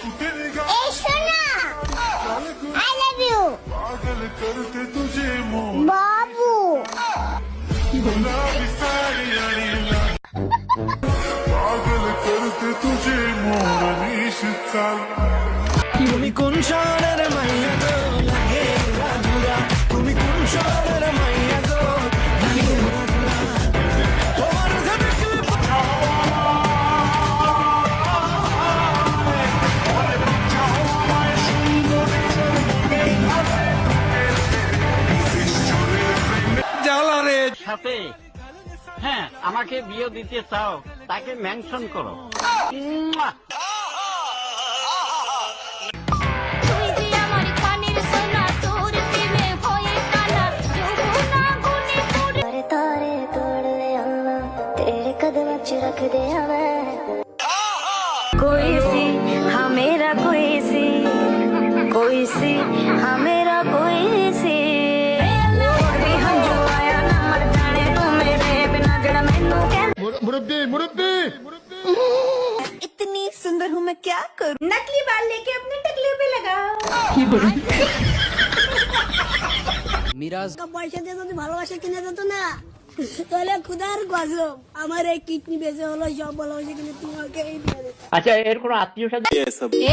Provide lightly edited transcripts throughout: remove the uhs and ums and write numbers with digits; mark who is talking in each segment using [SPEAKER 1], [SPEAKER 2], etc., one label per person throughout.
[SPEAKER 1] ए सोना I love you बाबू
[SPEAKER 2] তুমি কোন শহরের মাইয়া গো লাগে রাধুরা তুমি কোন শহরের মাইয়া গো লাগে রাধুরা তোমার সাথে জ্বালা রে
[SPEAKER 3] সাথে হ্যাঁ আমাকে বিয়ে দিতে চাও তাকে মেনশন করো। মুয়া।
[SPEAKER 1] তুই যে আমার কানের সোনা তোর প্রেমে হয়ে কানা যৌবনা গুনে তোর तारे तोड़ ले आवा तेरे कदम च रख दे हमें कोई सी हाँ मेरा कोई सी हाँ मेरा कोई सी भी हम जो आया ना मर जाने तू मेरे बिना जड़ा मैनू कह
[SPEAKER 2] मुरब्बी
[SPEAKER 4] इतनी सुंदर हूँ मैं क्या करूँ? नकली बाल लेके अपने टकले पे लगाओ।
[SPEAKER 5] পয়সা দিয়ে যদি ভালোবাসা কিনে যেত না তাহলে খুদার গজব আমার এই কিডনি বেঁচে হলো সব ভালোবাসা কিনে তোমাকে দিয়ে দিত।
[SPEAKER 3] আচ্ছা এর কোনো আত্মীয় স্বজন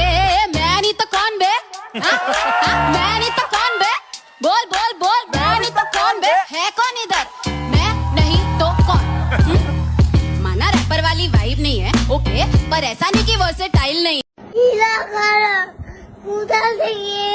[SPEAKER 6] ए मैं नहीं तो कौन बे हाँ? मैं नहीं तो कौन बे बोल बोल बोल मैं नहीं तो कौन बे है कौन इधर मैं नहीं तो कौन माना रैपर वाली वाइब नहीं है ओके पर ऐसा नहीं कि वर्सेटाइल नहीं
[SPEAKER 1] इला कर खुदा से ये